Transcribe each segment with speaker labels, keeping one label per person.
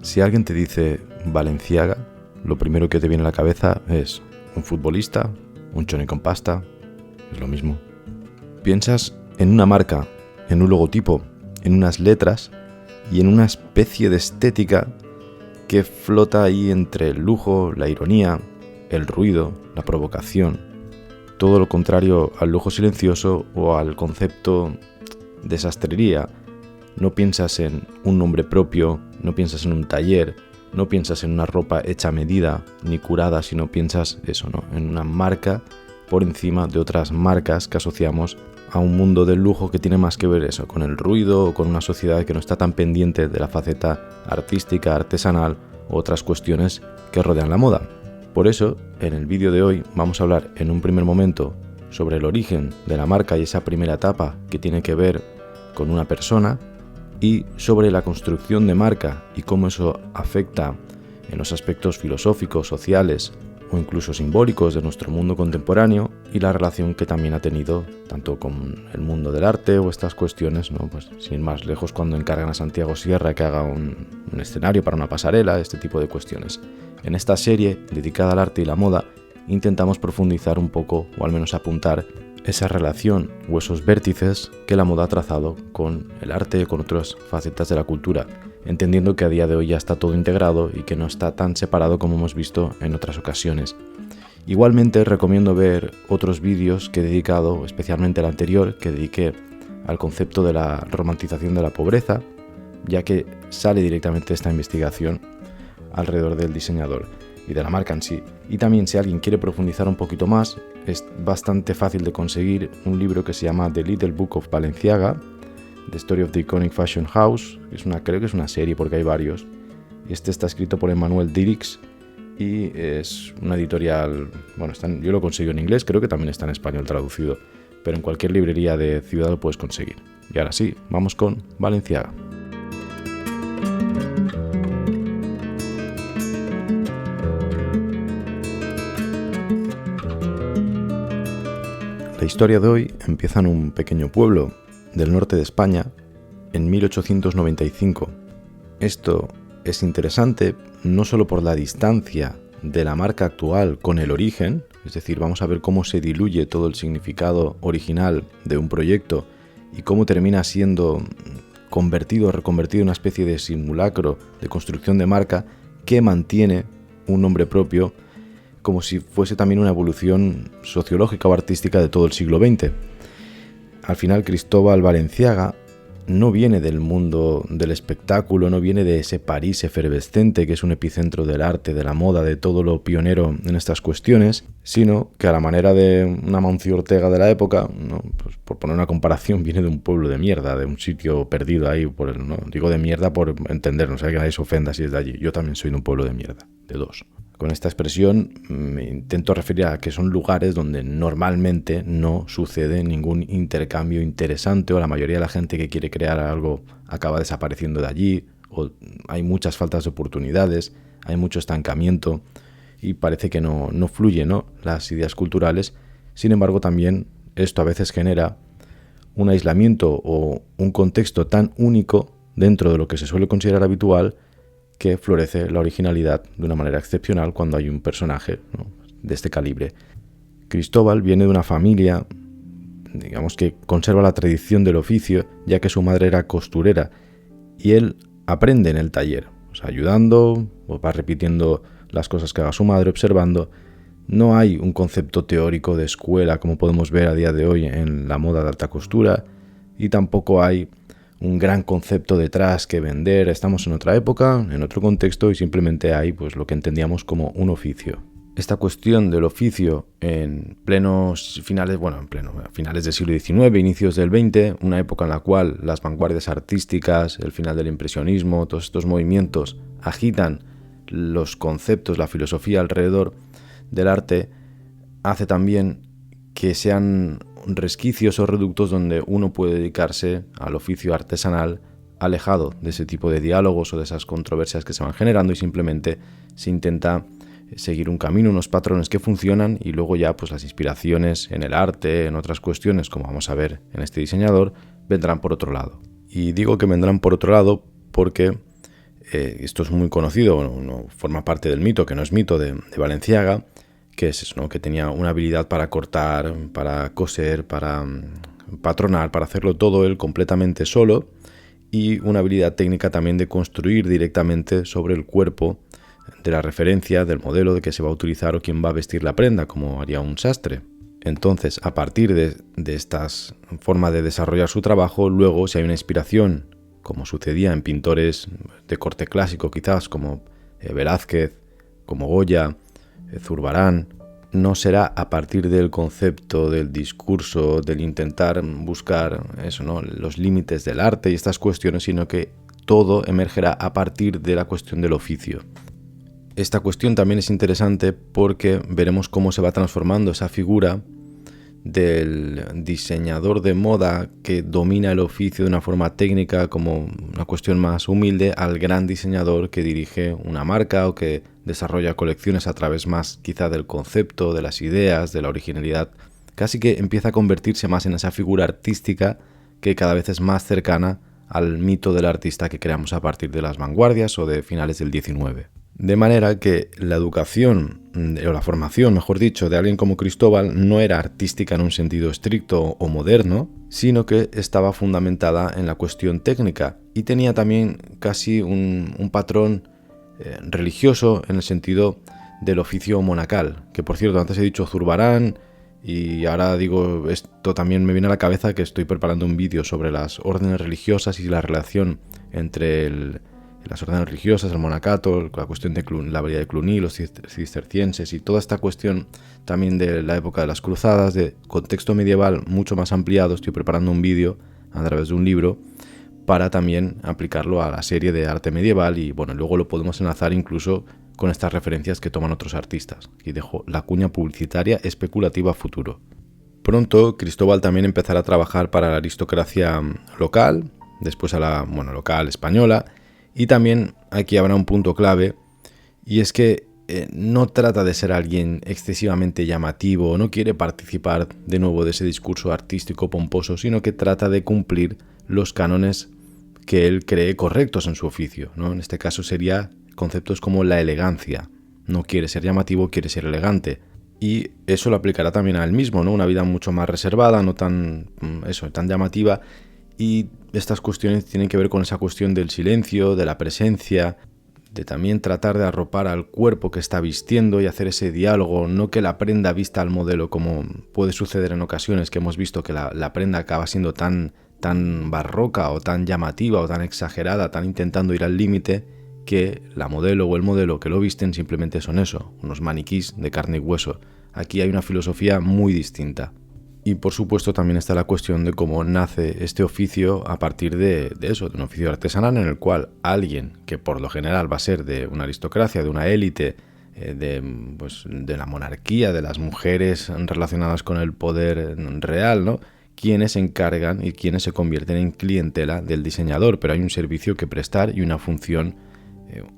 Speaker 1: Si alguien te dice Balenciaga, lo primero que te viene a la cabeza es un futbolista, un choni con pasta, es lo mismo. Piensas en una marca, en un logotipo, en unas letras y en una especie de estética que flota ahí entre el lujo, la ironía, el ruido, la provocación. Todo lo contrario al lujo silencioso o al concepto de sastrería. No piensas en un nombre propio, no piensas en un taller, no piensas en una ropa hecha a medida ni curada, sino piensas eso, ¿no? En una marca por encima de otras marcas que asociamos a un mundo del lujo que tiene más que ver eso, con el ruido o con una sociedad que no está tan pendiente de la faceta artística, artesanal u otras cuestiones que rodean la moda. Por eso, en el vídeo de hoy vamos a hablar en un primer momento sobre el origen de la marca y esa primera etapa que tiene que ver con una persona, y sobre la construcción de marca y cómo eso afecta en los aspectos filosóficos, sociales o incluso simbólicos de nuestro mundo contemporáneo, y la relación que también ha tenido tanto con el mundo del arte o estas cuestiones, ¿no? Pues sin ir más lejos, cuando encargan a Santiago Sierra que haga un escenario para una pasarela, este tipo de cuestiones. En esta serie dedicada al arte y la moda intentamos profundizar un poco, o al menos apuntar, esa relación o esos vértices que la moda ha trazado con el arte y con otras facetas de la cultura, entendiendo que a día de hoy ya está todo integrado y que no está tan separado como hemos visto en otras ocasiones. Igualmente recomiendo ver otros vídeos que he dedicado, especialmente el anterior, que dediqué al concepto de la romantización de la pobreza, ya que sale directamente esta investigación alrededor del diseñador y de la marca en sí. Y también, si alguien quiere profundizar un poquito más, es bastante fácil de conseguir un libro que se llama The Little Book of Balenciaga, The Story of the Iconic Fashion House, creo que es una serie porque hay varios. Este está escrito por Emmanuel Dirix y es una editorial, bueno, yo lo consigo en inglés, creo que también está en español traducido, pero en cualquier librería de ciudad lo puedes conseguir. Y ahora sí, vamos con Balenciaga. La historia de hoy empieza en un pequeño pueblo del norte de España en 1895. Esto es interesante no solo por la distancia de la marca actual con el origen, es decir, vamos a ver cómo se diluye todo el significado original de un proyecto y cómo termina siendo reconvertido en una especie de simulacro de construcción de marca que mantiene un nombre propio, como si fuese también una evolución sociológica o artística de todo el siglo XX. Al final, Cristóbal Balenciaga no viene del mundo del espectáculo, no viene de ese París efervescente que es un epicentro del arte, de la moda, de todo lo pionero en estas cuestiones, sino que a la manera de una Amancio Ortega de la época, ¿no? Pues por poner una comparación, viene de un pueblo de mierda, de un sitio perdido ahí, ¿no? Digo de mierda por entendernos, que nadie se ofenda si es de allí. Yo también soy de un pueblo de mierda, de dos. Con esta expresión me intento referir a que son lugares donde normalmente no sucede ningún intercambio interesante, o la mayoría de la gente que quiere crear algo acaba desapareciendo de allí, o hay muchas faltas de oportunidades, hay mucho estancamiento y parece que no fluye, ¿no? Las ideas culturales. Sin embargo, también esto a veces genera un aislamiento o un contexto tan único dentro de lo que se suele considerar habitual, que florece la originalidad de una manera excepcional cuando hay un personaje, ¿no?, de este calibre. Cristóbal viene de una familia, digamos, que conserva la tradición del oficio, ya que su madre era costurera, y él aprende en el taller, o sea, ayudando, o va repitiendo las cosas que haga su madre, observando. No hay un concepto teórico de escuela como podemos ver a día de hoy en la moda de alta costura, y tampoco hay un gran concepto detrás que vender. Estamos en otra época, en otro contexto, y simplemente hay pues lo que entendíamos como un oficio. Esta cuestión del oficio en finales del siglo XIX, inicios del XX, una época en la cual las vanguardias artísticas, el final del impresionismo, todos estos movimientos agitan los conceptos, la filosofía alrededor del arte, hace también que sean resquicios o reductos donde uno puede dedicarse al oficio artesanal alejado de ese tipo de diálogos o de esas controversias que se van generando, y simplemente se intenta seguir un camino, unos patrones que funcionan, y luego ya pues las inspiraciones en el arte, en otras cuestiones, como vamos a ver en este diseñador, vendrán por otro lado. Y digo que vendrán por otro lado porque Esto es muy conocido, no forma parte del mito, que no es mito de Balenciaga, que es eso, ¿no? Que tenía una habilidad para cortar, para coser, para patronar, para hacerlo todo él completamente solo, y una habilidad técnica también de construir directamente sobre el cuerpo de la referencia del modelo de que se va a utilizar o quién va a vestir la prenda, como haría un sastre. Entonces, a partir de estas formas de desarrollar su trabajo, luego, si hay una inspiración, como sucedía en pintores de corte clásico quizás, como Velázquez, como Goya, Zurbarán, no será a partir del concepto, del discurso, del intentar buscar eso, ¿no? Los límites del arte y estas cuestiones, sino que todo emergerá a partir de la cuestión del oficio. Esta cuestión también es interesante porque veremos cómo se va transformando esa figura del diseñador de moda que domina el oficio de una forma técnica como una cuestión más humilde al gran diseñador que dirige una marca o que desarrolla colecciones a través más quizá del concepto, de las ideas, de la originalidad. Casi que empieza a convertirse más en esa figura artística que cada vez es más cercana al mito del artista que creamos a partir de las vanguardias o de finales del XIX. De manera que la educación, o la formación, mejor dicho, de alguien como Cristóbal no era artística en un sentido estricto o moderno, sino que estaba fundamentada en la cuestión técnica y tenía también casi un patrón religioso en el sentido del oficio monacal, que por cierto antes he dicho Zurbarán y ahora digo esto también me viene a la cabeza que estoy preparando un vídeo sobre las órdenes religiosas y la relación entre las órdenes religiosas, el monacato, la cuestión de la abadía de Cluny, los cistercienses y toda esta cuestión también de la época de las cruzadas, de contexto medieval mucho más ampliado. Estoy preparando un vídeo a través de un libro para también aplicarlo a la serie de arte medieval y bueno, luego lo podemos enlazar incluso con estas referencias que toman otros artistas. Aquí dejo la cuña publicitaria especulativa futuro. Pronto Cristóbal también empezará a trabajar para la aristocracia local, después a la local española. Y también aquí habrá un punto clave, y es que no trata de ser alguien excesivamente llamativo, no quiere participar de nuevo de ese discurso artístico pomposo, sino que trata de cumplir los cánones que él cree correctos en su oficio, ¿no? En este caso sería conceptos como la elegancia. No quiere ser llamativo, quiere ser elegante. Y eso lo aplicará también a él mismo, ¿no? Una vida mucho más reservada, no tan llamativa. Y estas cuestiones tienen que ver con esa cuestión del silencio, de la presencia, de también tratar de arropar al cuerpo que está vistiendo y hacer ese diálogo, no que la prenda vista al modelo, como puede suceder en ocasiones que hemos visto que la prenda acaba siendo tan barroca o tan llamativa o tan exagerada, tan intentando ir al límite, que la modelo o el modelo que lo visten simplemente son eso, unos maniquís de carne y hueso. Aquí hay una filosofía muy distinta. Y por supuesto también está la cuestión de cómo nace este oficio a partir de un oficio artesanal en el cual alguien que por lo general va a ser de una aristocracia, de una élite, de la monarquía, de las mujeres relacionadas con el poder real, ¿no? Quienes se encargan y quienes se convierten en clientela del diseñador, pero hay un servicio que prestar y una función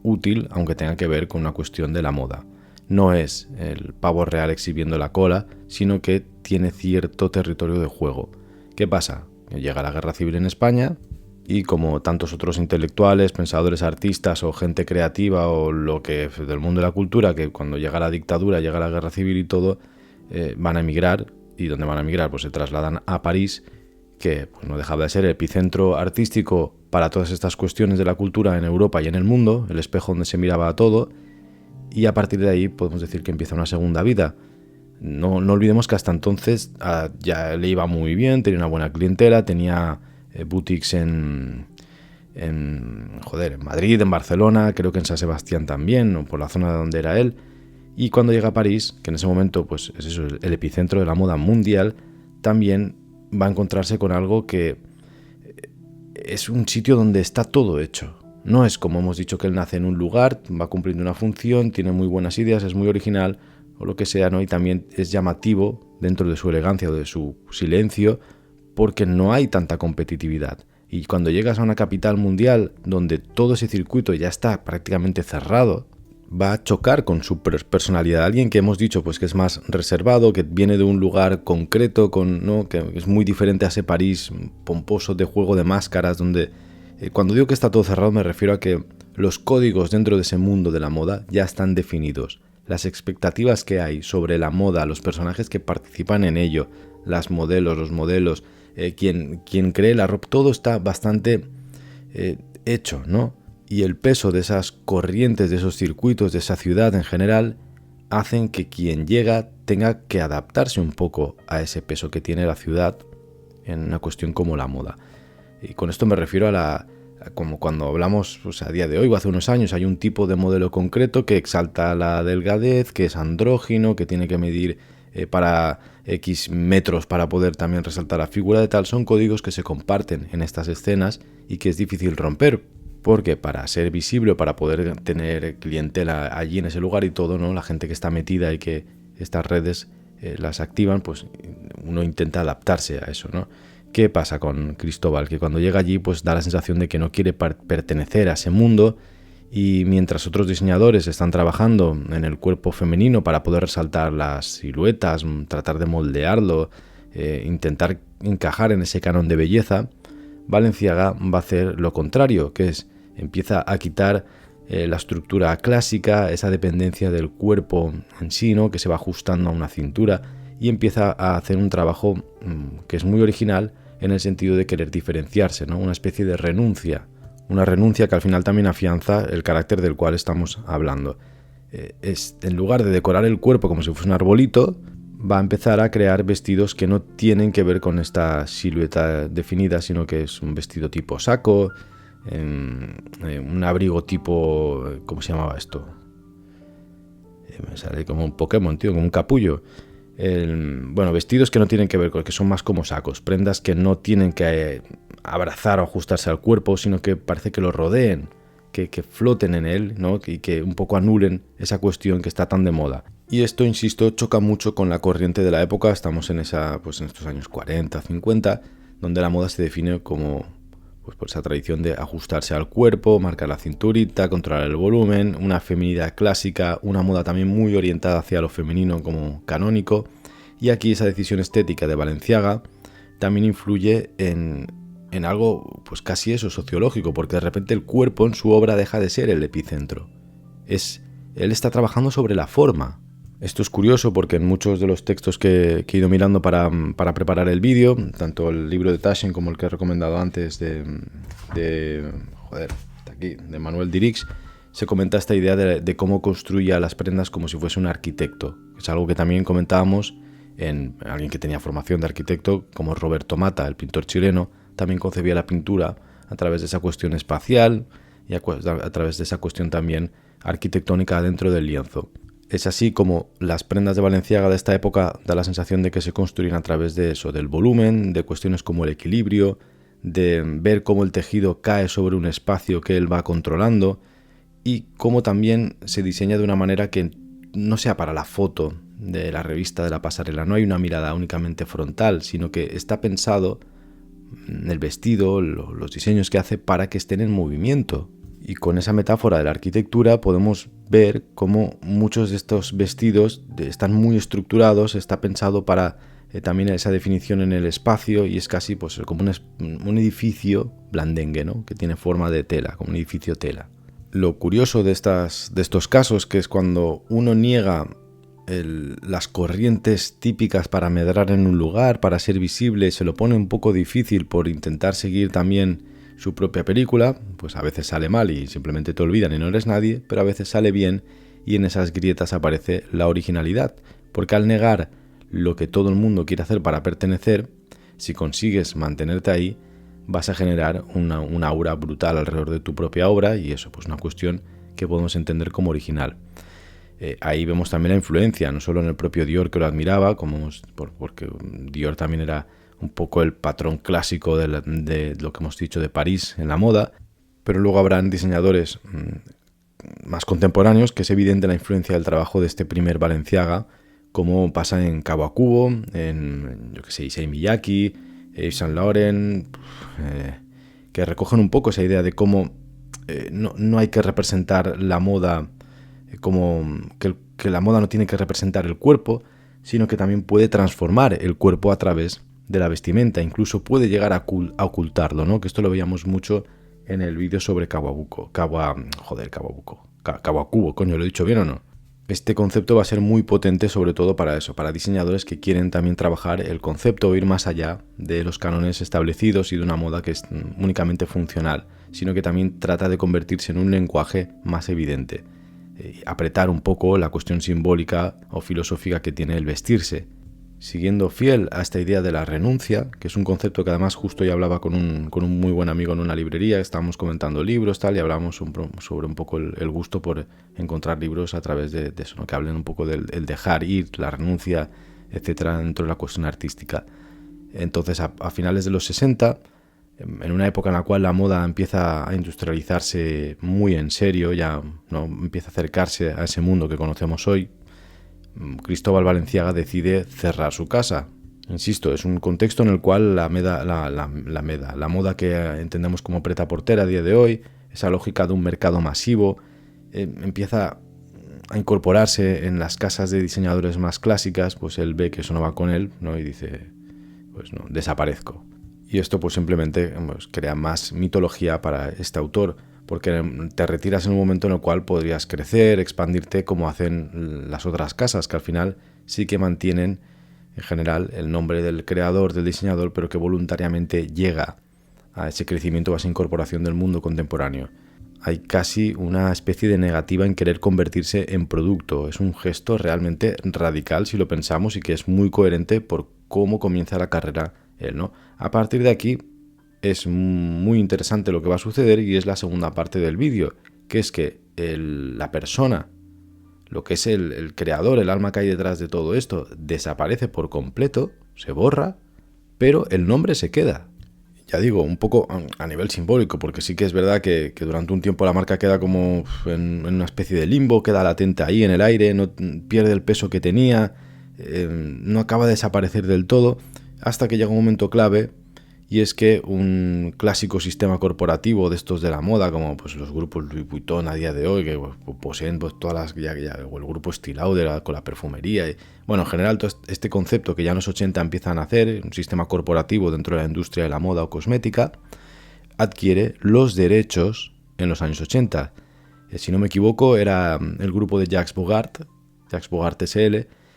Speaker 1: útil, aunque tenga que ver con una cuestión de la moda. No es el pavo real exhibiendo la cola, sino que tiene cierto territorio de juego. ¿Qué pasa? Llega la guerra civil en España y como tantos otros intelectuales, pensadores, artistas o gente creativa o lo que del mundo de la cultura, que cuando llega la dictadura, llega la guerra civil y todo, van a emigrar. ¿Y dónde van a emigrar? Pues se trasladan a París, que pues, no dejaba de ser el epicentro artístico para todas estas cuestiones de la cultura en Europa y en el mundo, el espejo donde se miraba a todo. Y a partir de ahí podemos decir que empieza una segunda vida. No olvidemos que hasta entonces ya le iba muy bien, tenía una buena clientela, tenía boutiques en Madrid, en Barcelona, creo que en San Sebastián también, o por la zona donde era él. Y cuando llega a París, que en ese momento pues es eso, el epicentro de la moda mundial, también va a encontrarse con algo que es un sitio donde está todo hecho. No es como hemos dicho que él nace en un lugar, va cumpliendo una función, tiene muy buenas ideas, es muy original o lo que sea, ¿no? Y también es llamativo dentro de su elegancia o de su silencio porque no hay tanta competitividad. Y cuando llegas a una capital mundial donde todo ese circuito ya está prácticamente cerrado, va a chocar con su personalidad. Alguien que hemos dicho pues que es más reservado, que viene de un lugar concreto, que es muy diferente a ese París pomposo de juego de máscaras donde... Cuando digo que está todo cerrado me refiero a que los códigos dentro de ese mundo de la moda ya están definidos. Las expectativas que hay sobre la moda, los personajes que participan en ello, los modelos, quien cree la ropa, todo está bastante hecho, ¿no? Y el peso de esas corrientes, de esos circuitos, de esa ciudad en general, hacen que quien llega tenga que adaptarse un poco a ese peso que tiene la ciudad en una cuestión como la moda. Y con esto me refiero como cuando hablamos pues, a día de hoy o hace unos años, hay un tipo de modelo concreto que exalta la delgadez, que es andrógino, que tiene que medir para X metros para poder también resaltar la figura de tal. Son códigos que se comparten en estas escenas y que es difícil romper, porque para ser visible, para poder tener clientela allí en ese lugar y todo, ¿no? La gente que está metida y que estas redes las activan, pues uno intenta adaptarse a eso, ¿no? ¿Qué pasa con Cristóbal? Que cuando llega allí pues da la sensación de que no quiere pertenecer a ese mundo, y mientras otros diseñadores están trabajando en el cuerpo femenino para poder resaltar las siluetas, tratar de moldearlo, intentar encajar en ese canon de belleza, Balenciaga va a hacer lo contrario, que es empieza a quitar la estructura clásica, esa dependencia del cuerpo en sí, ¿no? Que se va ajustando a una cintura, y empieza a hacer un trabajo que es muy original en el sentido de querer diferenciarse, ¿no? Una especie de renuncia, una renuncia que al final también afianza el carácter del cual estamos hablando. En lugar de decorar el cuerpo como si fuese un arbolito, va a empezar a crear vestidos que no tienen que ver con esta silueta definida, sino que es un vestido tipo saco, un abrigo tipo... ¿cómo se llamaba esto? Me sale como un Pokémon, tío, como un capullo. Vestidos que no tienen que ver con, que son más como sacos, prendas que no tienen que abrazar o ajustarse al cuerpo, sino que parece que lo rodeen, que floten en él, ¿no? Y que un poco anulen esa cuestión que está tan de moda. Y esto, insisto, choca mucho con la corriente de la época. Estamos en estos años 40, 50, donde la moda se define como por esa tradición de ajustarse al cuerpo, marcar la cinturita, controlar el volumen, una feminidad clásica, una moda también muy orientada hacia lo femenino como canónico. Y aquí esa decisión estética de Balenciaga también influye en algo pues casi eso, sociológico, porque de repente el cuerpo en su obra deja de ser el epicentro. Él está trabajando sobre la forma. Esto es curioso porque en muchos de los textos que he ido mirando para preparar el vídeo, tanto el libro de Taschen como el que he recomendado antes de Manuel Dirix, se comenta esta idea de cómo construye las prendas como si fuese un arquitecto. Es algo que también comentábamos en alguien que tenía formación de arquitecto, como Roberto Mata, el pintor chileno, también concebía la pintura a través de esa cuestión espacial y a través de esa cuestión también arquitectónica dentro del lienzo. Es así como las prendas de Balenciaga de esta época da la sensación de que se construyen a través de eso, del volumen, de cuestiones como el equilibrio, de ver cómo el tejido cae sobre un espacio que él va controlando, y cómo también se diseña de una manera que no sea para la foto de la revista de la pasarela. No hay una mirada únicamente frontal, sino que está pensado en el vestido, los diseños que hace para que estén en movimiento. Y con esa metáfora de la arquitectura podemos ver cómo muchos de estos vestidos están muy estructurados, está pensado para también esa definición en el espacio, y es casi pues, como un edificio blandengue, ¿no? Que tiene forma de tela, como un edificio tela. Lo curioso de estos casos que es cuando uno niega las corrientes típicas para medrar en un lugar, para ser visible, se lo pone un poco difícil por intentar seguir también su propia película, pues a veces sale mal y simplemente te olvidan y no eres nadie, pero a veces sale bien y en esas grietas aparece la originalidad, porque al negar lo que todo el mundo quiere hacer para pertenecer, si consigues mantenerte ahí, vas a generar una aura brutal alrededor de tu propia obra, y eso pues una cuestión que podemos entender como original. Ahí vemos también la influencia, no solo en el propio Dior, que lo admiraba, porque Dior también era un poco el patrón clásico de lo que hemos dicho de París en la moda, pero luego habrán diseñadores más contemporáneos que es evidente la influencia del trabajo de este primer Balenciaga, como pasa en Kawakubo, en Issey Miyake, Yves Saint Laurent, que recogen un poco esa idea de cómo no hay que representar la moda como que la moda no tiene que representar el cuerpo, sino que también puede transformar el cuerpo a través de la vestimenta, incluso puede llegar a ocultarlo, ¿no? Que esto lo veíamos mucho en el vídeo sobre Kawakubo, coño, ¿lo he dicho bien o no? Este concepto va a ser muy potente, sobre todo para eso, para diseñadores que quieren también trabajar el concepto o ir más allá de los cánones establecidos y de una moda que es únicamente funcional, sino que también trata de convertirse en un lenguaje más evidente, apretar un poco la cuestión simbólica o filosófica que tiene el vestirse, siguiendo fiel a esta idea de la renuncia, que es un concepto que además justo ya hablaba con un muy buen amigo en una librería, estábamos comentando libros tal, y hablamos sobre un poco el gusto por encontrar libros a través de eso, ¿no? Que hablen un poco del dejar ir, la renuncia, etcétera, dentro de la cuestión artística. Entonces, a finales de los 60, en una época en la cual la moda empieza a industrializarse muy en serio, ya no empieza a acercarse a ese mundo que conocemos hoy, Cristóbal Balenciaga decide cerrar su casa. Insisto, es un contexto en el cual la moda que entendemos como prêt-à-porter a día de hoy, esa lógica de un mercado masivo, empieza a incorporarse en las casas de diseñadores más clásicas. Pues él ve que eso no va con él, ¿no? Y dice, pues no, desaparezco. Y esto pues simplemente crea más mitología para este autor, porque te retiras en un momento en el cual podrías crecer, expandirte como hacen las otras casas, que al final sí que mantienen en general el nombre del creador, del diseñador, pero que voluntariamente llega a ese crecimiento, a esa incorporación del mundo contemporáneo. Hay casi una especie de negativa en querer convertirse en producto. Es un gesto realmente radical si lo pensamos y que es muy coherente por cómo comienza la carrera él, ¿no? A partir de aquí es muy interesante lo que va a suceder, y es la segunda parte del vídeo, que es que la persona, lo que es el creador, el alma que hay detrás de todo esto, desaparece por completo, se borra, pero el nombre se queda. Ya digo, un poco a nivel simbólico, porque sí que es verdad que durante un tiempo la marca queda como en una especie de limbo, queda latente ahí en el aire, no pierde el peso que tenía, no acaba de desaparecer del todo, hasta que llega un momento clave. Y es que un clásico sistema corporativo de estos de la moda, como pues los grupos Louis Vuitton a día de hoy, que poseen pues todas las, o el grupo Estée Lauder con la perfumería, y, bueno, en general todo este concepto que ya en los 80 empiezan a hacer, un sistema corporativo dentro de la industria de la moda o cosmética, adquiere los derechos en los años 80. Si no me equivoco, era el grupo de Jacques Bogart SL,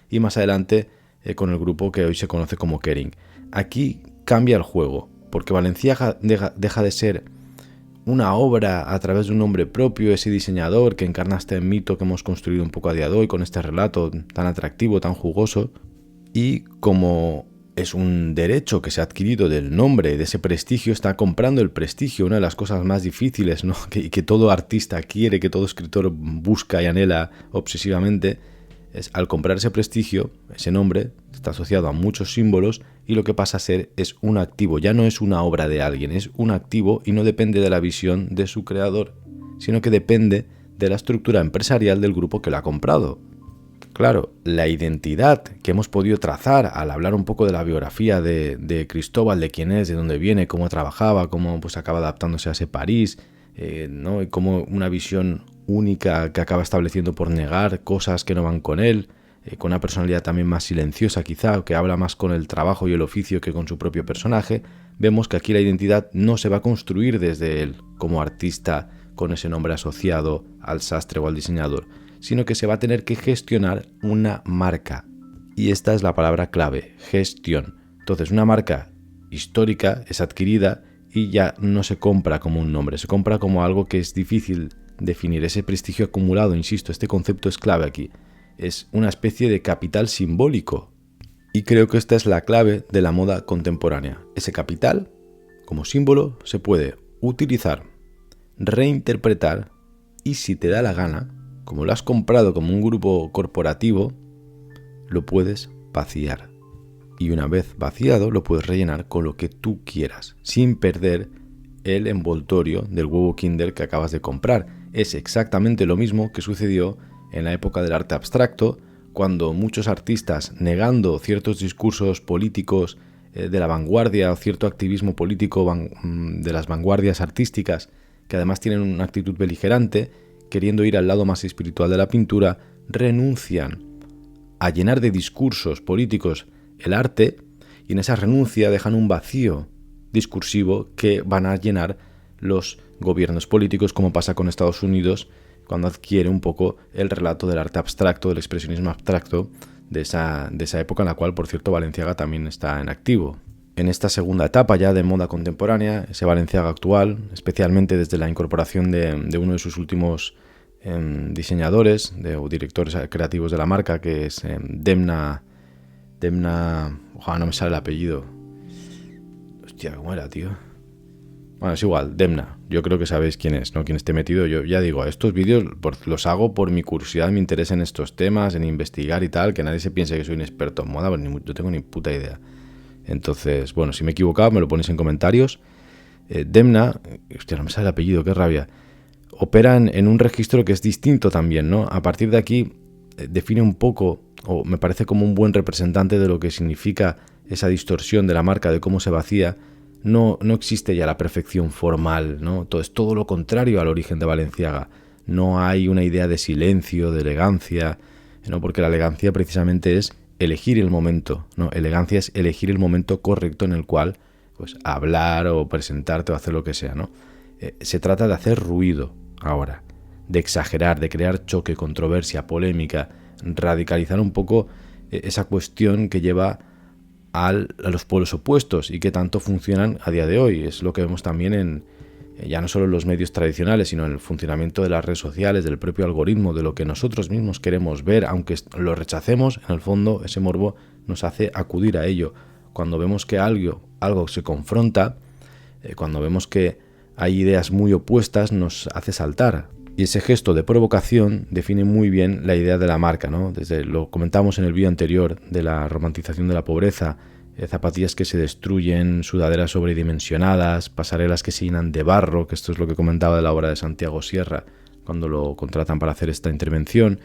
Speaker 1: y más adelante con el grupo que hoy se conoce como Kering. Aquí cambia el juego, porque Balenciaga deja de ser una obra a través de un nombre propio, ese diseñador que encarna este mito que hemos construido un poco a día de hoy con este relato tan atractivo, tan jugoso, y como es un derecho que se ha adquirido del nombre, de ese prestigio, está comprando el prestigio, una de las cosas más difíciles, ¿no? que todo artista quiere, que todo escritor busca y anhela obsesivamente. Es, al comprar ese prestigio, ese nombre está asociado a muchos símbolos, y lo que pasa a ser es un activo. Ya no es una obra de alguien, es un activo, y no depende de la visión de su creador, sino que depende de la estructura empresarial del grupo que lo ha comprado. Claro, la identidad que hemos podido trazar al hablar un poco de la biografía de Cristóbal, de quién es, de dónde viene, cómo trabajaba, cómo pues acaba adaptándose a ese París, ¿no? Y cómo una visión única que acaba estableciendo por negar cosas que no van con él, con una personalidad también más silenciosa quizá, que habla más con el trabajo y el oficio que con su propio personaje. Vemos que aquí la identidad no se va a construir desde él como artista con ese nombre asociado al sastre o al diseñador, sino que se va a tener que gestionar una marca. Y esta es la palabra clave, gestión. Entonces, una marca histórica es adquirida y ya no se compra como un nombre, se compra como algo que es difícil definir. Ese prestigio acumulado, insisto, este concepto es clave aquí. Es una especie de capital simbólico. Y creo que esta es la clave de la moda contemporánea. Ese capital, como símbolo, se puede utilizar, reinterpretar, y si te da la gana, como lo has comprado como un grupo corporativo, lo puedes vaciar. Y una vez vaciado, lo puedes rellenar con lo que tú quieras, sin perder el envoltorio del huevo Kinder que acabas de comprar. Es exactamente lo mismo que sucedió en la época del arte abstracto, cuando muchos artistas, negando ciertos discursos políticos de la vanguardia o cierto activismo político de las vanguardias artísticas, que además tienen una actitud beligerante, queriendo ir al lado más espiritual de la pintura, renuncian a llenar de discursos políticos el arte, y en esa renuncia dejan un vacío discursivo que van a llenar los gobiernos políticos, como pasa con Estados Unidos cuando adquiere un poco el relato del arte abstracto, del expresionismo abstracto de esa época, en la cual, por cierto, Balenciaga también está en activo. En esta segunda etapa ya de moda contemporánea, ese Balenciaga actual, especialmente desde la incorporación de uno de sus últimos diseñadores o directores creativos de la marca, que es Demna, ojalá no me sale el apellido. Hostia, ¿cómo era, tío? Bueno, es igual, Demna. Yo creo que sabéis quién es, ¿no? Quién esté metido. Yo ya digo, estos vídeos los hago por mi curiosidad, mi interés en estos temas, en investigar y tal, que nadie se piense que soy un experto en moda, pero no tengo ni puta idea. Entonces, bueno, si me he equivocado, me lo ponéis en comentarios. Demna, hostia, no me sale el apellido, qué rabia. Opera en un registro que es distinto también, ¿no? A partir de aquí define un poco, o me parece como un buen representante de lo que significa esa distorsión de la marca, de cómo se vacía. No existe ya la perfección formal, ¿no? Es todo lo contrario al origen de Balenciaga. No hay una idea de silencio, de elegancia, ¿no? Porque la elegancia precisamente es elegir el momento, ¿no? Elegancia es elegir el momento correcto en el cual pues hablar o presentarte o hacer lo que sea, ¿no? Se trata de hacer ruido ahora, de exagerar, de crear choque, controversia, polémica, radicalizar un poco esa cuestión que lleva a los polos opuestos y que tanto funcionan a día de hoy. Es lo que vemos también ya no solo en los medios tradicionales, sino en el funcionamiento de las redes sociales, del propio algoritmo, de lo que nosotros mismos queremos ver, aunque lo rechacemos, en el fondo ese morbo nos hace acudir a ello. Cuando vemos que algo se confronta, cuando vemos que hay ideas muy opuestas, nos hace saltar. Y ese gesto de provocación define muy bien la idea de la marca, ¿no? Lo comentamos en el vídeo anterior de la romantización de la pobreza, zapatillas que se destruyen, sudaderas sobredimensionadas, pasarelas que se llenan de barro, que esto es lo que comentaba de la obra de Santiago Sierra cuando lo contratan para hacer esta intervención.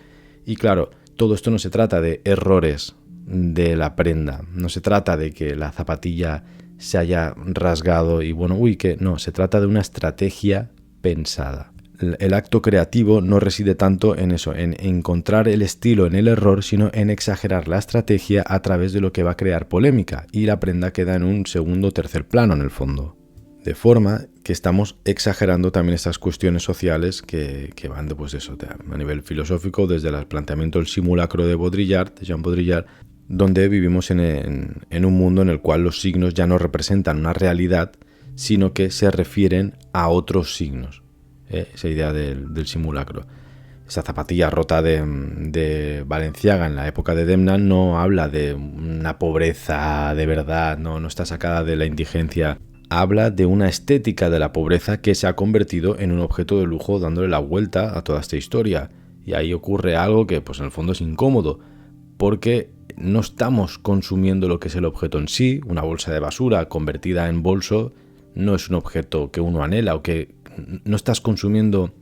Speaker 1: Y claro, todo esto no se trata de errores de la prenda, no se trata de que la zapatilla se haya rasgado y bueno, no, se trata de una estrategia pensada. El acto creativo no reside tanto en eso, en encontrar el estilo en el error, sino en exagerar la estrategia a través de lo que va a crear polémica, y la prenda queda en un segundo o tercer plano en el fondo. De forma que estamos exagerando también estas cuestiones sociales que van pues eso, a nivel filosófico, desde el planteamiento del simulacro de Jean Baudrillard, donde vivimos en un mundo en el cual los signos ya no representan una realidad, sino que se refieren a otros signos. Esa idea del simulacro. Esa zapatilla rota de Balenciaga en la época de Demna no habla de una pobreza de verdad, no está sacada de la indigencia. Habla de una estética de la pobreza que se ha convertido en un objeto de lujo, dándole la vuelta a toda esta historia. Y ahí ocurre algo que pues en el fondo es incómodo, porque no estamos consumiendo lo que es el objeto en sí. Una bolsa de basura convertida en bolso no es un objeto que uno anhela o que no estás consumiendo.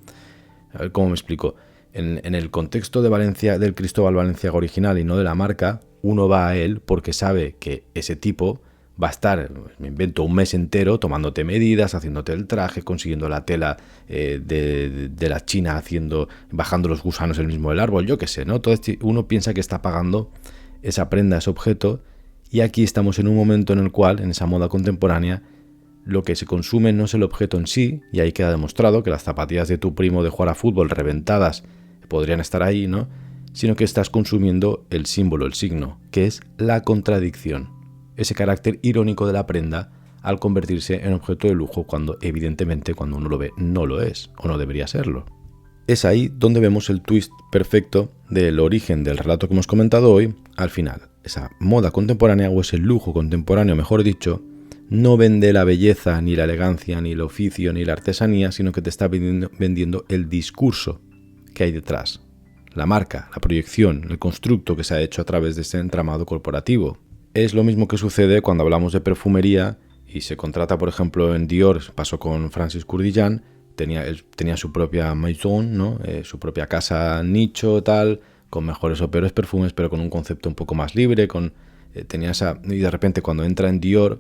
Speaker 1: A ver cómo me explico. En el contexto de Valencia, del Cristóbal Balenciaga original y no de la marca, uno va a él porque sabe que ese tipo va a estar, me invento, un mes entero tomándote medidas, haciéndote el traje, consiguiendo la tela de la China, bajando los gusanos el mismo del árbol, yo qué sé, ¿no? Uno piensa que está pagando esa prenda, ese objeto, y aquí estamos en un momento en el cual, en esa moda contemporánea, lo que se consume no es el objeto en sí, y ahí queda demostrado que las zapatillas de tu primo de jugar a fútbol reventadas podrían estar ahí, ¿no? Sino que estás consumiendo el símbolo, el signo, que es la contradicción, ese carácter irónico de la prenda al convertirse en objeto de lujo cuando evidentemente cuando uno lo ve no lo es, o no debería serlo. Es ahí donde vemos el twist perfecto del origen del relato que hemos comentado hoy al final. Esa moda contemporánea, o ese lujo contemporáneo, mejor dicho, no vende la belleza, ni la elegancia, ni el oficio, ni la artesanía, sino que te está vendiendo el discurso que hay detrás, la marca, la proyección, el constructo que se ha hecho a través de ese entramado corporativo. Es lo mismo que sucede cuando hablamos de perfumería y se contrata, por ejemplo, en Dior, pasó con Francis Kurkdjian, tenía su propia maison, ¿no? Su propia casa nicho, tal, con mejores o peores perfumes, pero con un concepto un poco más libre, y de repente cuando entra en Dior,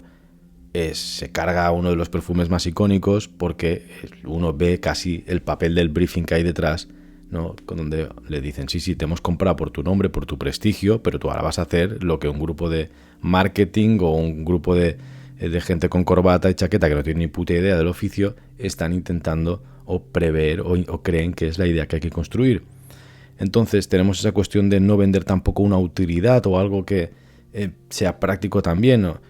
Speaker 1: se carga uno de los perfumes más icónicos porque uno ve casi el papel del briefing que hay detrás, ¿no? Donde le dicen, sí, te hemos comprado por tu nombre, por tu prestigio, pero tú ahora vas a hacer lo que un grupo de marketing o un grupo de de gente con corbata y chaqueta que no tiene ni puta idea del oficio, están intentando o prever o creen que es la idea que hay que construir. Entonces tenemos esa cuestión de no vender tampoco una utilidad o algo que sea práctico también, ¿no?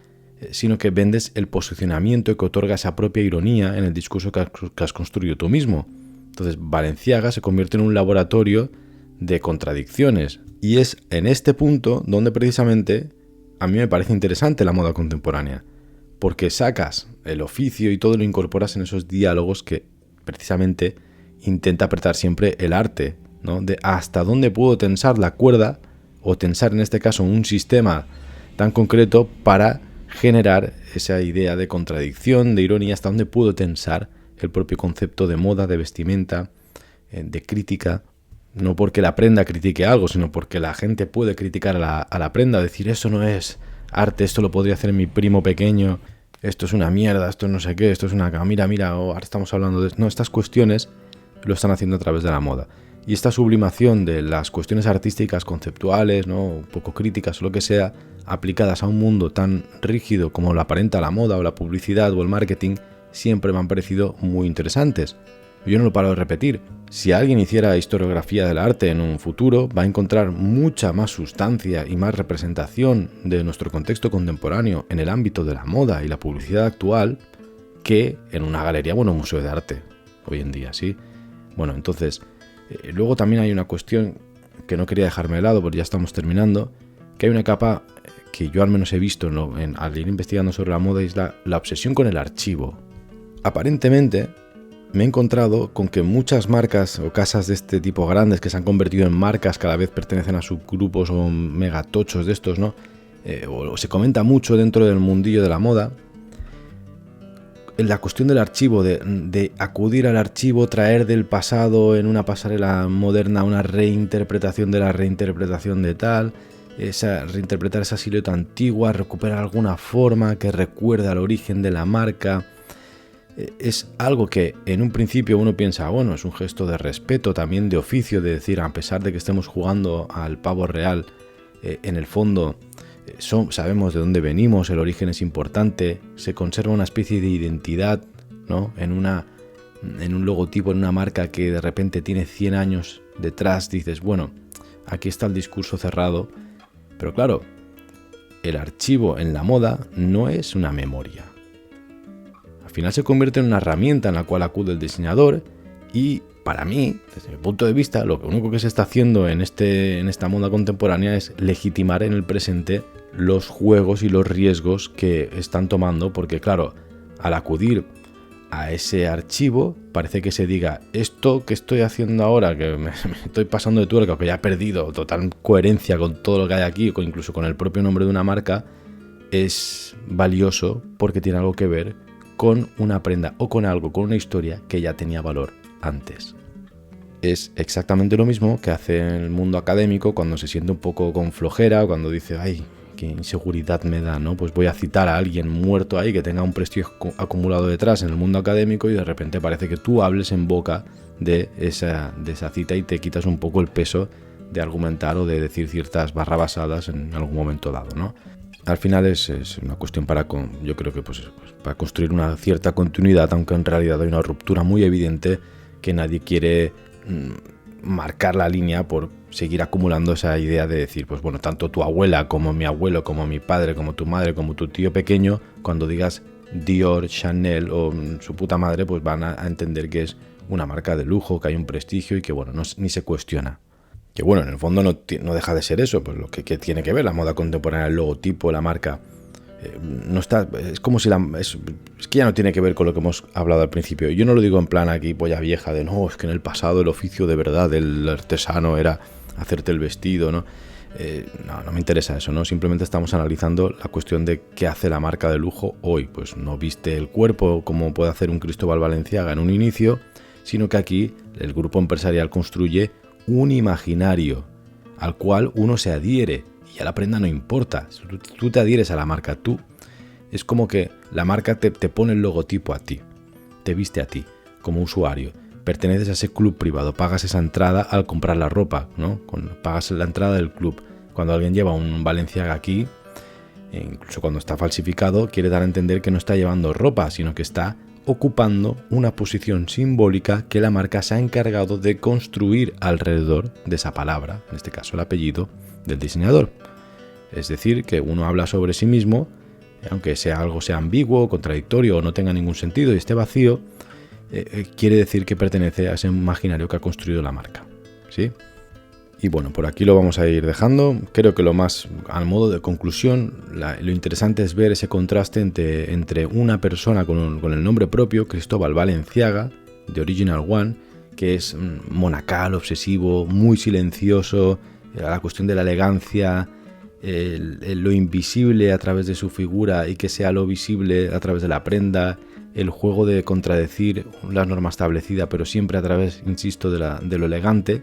Speaker 1: Sino que vendes el posicionamiento que otorga esa propia ironía en el discurso que has construido tú mismo. Entonces Balenciaga se convierte en un laboratorio de contradicciones, y es en este punto donde precisamente a mí me parece interesante la moda contemporánea, porque sacas el oficio y todo lo incorporas en esos diálogos que precisamente intenta apretar siempre el arte, ¿no? De hasta dónde puedo tensar la cuerda, o tensar en este caso un sistema tan concreto para generar esa idea de contradicción, de ironía, hasta dónde puedo tensar el propio concepto de moda, de vestimenta, de crítica, no porque la prenda critique algo, sino porque la gente puede criticar a la prenda, decir eso no es arte, esto lo podría hacer mi primo pequeño, esto es una mierda, esto no sé qué, esto es una... Mira, ahora estamos hablando de... No, estas cuestiones lo están haciendo a través de la moda. Y esta sublimación de las cuestiones artísticas, conceptuales, ¿no? Un poco críticas o lo que sea, aplicadas a un mundo tan rígido como lo aparenta la moda o la publicidad o el marketing, siempre me han parecido muy interesantes. Yo no lo paro de repetir. Si alguien hiciera historiografía del arte en un futuro, va a encontrar mucha más sustancia y más representación de nuestro contexto contemporáneo en el ámbito de la moda y la publicidad actual que en una galería, un museo de arte, hoy en día, ¿sí? Bueno, entonces, luego también hay una cuestión que no quería dejarme de lado, porque ya estamos terminando, que hay una capa que yo al menos he visto al ir investigando sobre la moda, y es la obsesión con el archivo. Aparentemente me he encontrado con que muchas marcas o casas de este tipo grandes, que se han convertido en marcas, cada vez pertenecen a subgrupos o megatochos de estos, ¿no? O se comenta mucho dentro del mundillo de la moda, en la cuestión del archivo, de acudir al archivo, traer del pasado en una pasarela moderna una reinterpretación de la reinterpretación de tal, reinterpretar esa silueta antigua, recuperar alguna forma que recuerde al origen de la marca. Es algo que en un principio uno piensa, bueno, es un gesto de respeto, también de oficio, de decir, a pesar de que estemos jugando al pavo real, en el fondo sabemos de dónde venimos, el origen es importante, se conserva una especie de identidad, ¿no? En un logotipo, en una marca que de repente tiene 100 años detrás, dices, bueno, aquí está el discurso cerrado, pero claro, el archivo en la moda no es una memoria. Al final se convierte en una herramienta en la cual acude el diseñador, y para mí, desde mi punto de vista, lo único que se está haciendo en esta moda contemporánea es legitimar en el presente los juegos y los riesgos que están tomando, porque claro, al acudir a ese archivo parece que se diga, esto que estoy haciendo ahora, que me estoy pasando de tuerca, que ya he perdido total coherencia con todo lo que hay aquí, incluso con el propio nombre de una marca, es valioso porque tiene algo que ver con una prenda o con algo, con una historia que ya tenía valor antes. Es exactamente lo mismo que hace en el mundo académico cuando se siente un poco con flojera, o cuando dice, ay, qué inseguridad me da, ¿no? Pues voy a citar a alguien muerto ahí que tenga un prestigio acumulado detrás en el mundo académico, y de repente parece que tú hables en boca de esa cita y te quitas un poco el peso de argumentar o de decir ciertas barrabasadas en algún momento dado, ¿no? Al final es una cuestión yo creo que para construir una cierta continuidad, aunque en realidad hay una ruptura muy evidente que nadie quiere marcar la línea por seguir acumulando esa idea de decir, pues bueno, tanto tu abuela como mi abuelo, como mi padre, como tu madre, como tu tío pequeño, cuando digas Dior, Chanel o su puta madre, pues van a entender que es una marca de lujo, que hay un prestigio y que bueno, ni se cuestiona. Que bueno, en el fondo no deja de ser eso, pues lo que tiene que ver la moda contemporánea, el logotipo, la marca. No está, es como si es que ya no tiene que ver con lo que hemos hablado al principio. Yo no lo digo en plan aquí polla vieja de no, es que en el pasado el oficio de verdad del artesano era hacerte el vestido, ¿no? No me interesa eso, ¿no? Simplemente estamos analizando la cuestión de qué hace la marca de lujo hoy. Pues no viste el cuerpo como puede hacer un Cristóbal Balenciaga en un inicio, sino que aquí el grupo empresarial construye un imaginario al cual uno se adhiere, y a la prenda no importa, tú te adhieres a la marca, es como que la marca te pone el logotipo a ti, te viste a ti como usuario, perteneces a ese club privado, pagas esa entrada al comprar la ropa, ¿no? Pagas la entrada del club. Cuando alguien lleva un Balenciaga aquí, incluso cuando está falsificado, quiere dar a entender que no está llevando ropa, sino que está ocupando una posición simbólica que la marca se ha encargado de construir alrededor de esa palabra, en este caso el apellido del diseñador. Es decir, que uno habla sobre sí mismo, aunque algo sea ambiguo, contradictorio o no tenga ningún sentido y esté vacío, quiere decir que pertenece a ese imaginario que ha construido la marca, ¿sí? Y bueno, por aquí lo vamos a ir dejando. Creo que lo más, al modo de conclusión, lo interesante es ver ese contraste entre una persona con el nombre propio, Cristóbal Balenciaga, de Original One, que es monacal, obsesivo, muy silencioso, la cuestión de la elegancia, lo invisible a través de su figura y que sea lo visible a través de la prenda, el juego de contradecir la norma establecida, pero siempre a través, insisto, de lo elegante.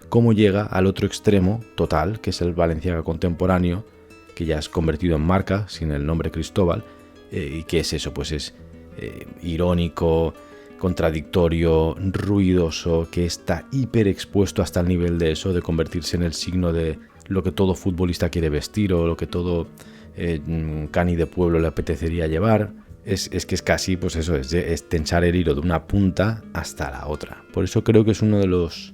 Speaker 1: Cómo llega al otro extremo total, que es el Balenciaga contemporáneo, que ya es convertido en marca, sin el nombre Cristóbal, y que es eso, pues es irónico, contradictorio, ruidoso, que está hiper expuesto hasta el nivel de eso, de convertirse en el signo de lo que todo futbolista quiere vestir o lo que todo cani de pueblo le apetecería llevar. Es que es casi, pues eso, es tensar el hilo de una punta hasta la otra. Por eso creo que es uno de los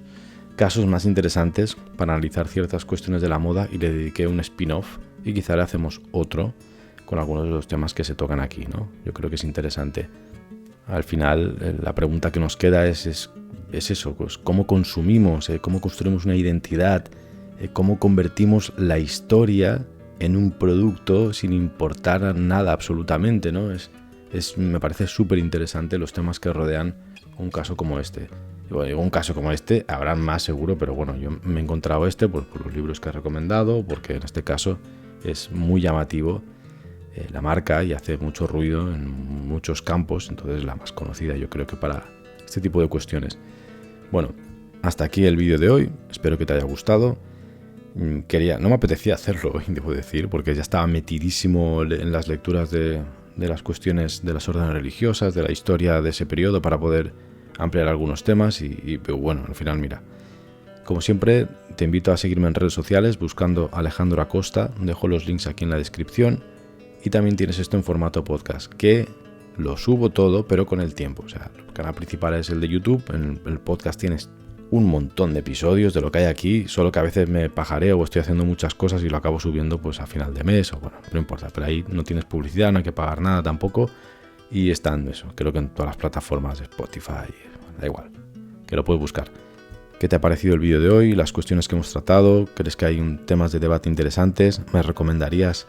Speaker 1: casos más interesantes para analizar ciertas cuestiones de la moda y le dediqué un spin-off y quizá le hacemos otro con algunos de los temas que se tocan aquí, ¿no? Yo creo que es interesante. Al final, la pregunta que nos queda es eso, pues, ¿cómo consumimos? ¿Cómo construimos una identidad? ¿Cómo convertimos la historia en un producto sin importar nada absolutamente, ¿no? Me parece súper interesante los temas que rodean un caso como este. Bueno, un caso como este habrán más seguro, pero bueno, yo me he encontrado este por los libros que he recomendado, porque en este caso es muy llamativo la marca y hace mucho ruido en muchos campos, entonces la más conocida yo creo que para este tipo de cuestiones. Bueno, hasta aquí el vídeo de hoy, espero que te haya gustado. No me apetecía hacerlo hoy, debo decir, porque ya estaba metidísimo en las lecturas de las cuestiones de las órdenes religiosas, de la historia de ese periodo para poder ampliar algunos temas y bueno, al final mira, como siempre te invito a seguirme en redes sociales buscando Alejandro Acosta, dejo los links aquí en la descripción y también tienes esto en formato podcast, que lo subo todo pero con el tiempo, o sea, el canal principal es el de YouTube, en el podcast tienes un montón de episodios de lo que hay aquí, solo que a veces me pajareo o estoy haciendo muchas cosas y lo acabo subiendo pues a final de mes o bueno, no importa, pero ahí no tienes publicidad, no hay que pagar nada tampoco. Y están eso, creo que en todas las plataformas de Spotify, da igual, que lo puedes buscar. ¿Qué te ha parecido el vídeo de hoy? Las cuestiones que hemos tratado, ¿crees que hay temas de debate interesantes? ¿Me recomendarías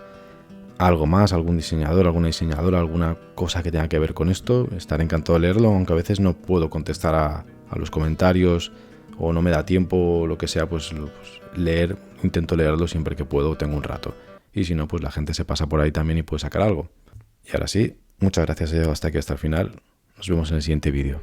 Speaker 1: algo más, algún diseñador, alguna diseñadora, alguna cosa que tenga que ver con esto? Estaré encantado de leerlo, aunque a veces no puedo contestar a los comentarios o no me da tiempo o lo que sea, pues intento leerlo siempre que puedo, tengo un rato. Y si no, pues la gente se pasa por ahí también y puede sacar algo. Y ahora sí, muchas gracias, he llegado hasta aquí, hasta el final. Nos vemos en el siguiente vídeo.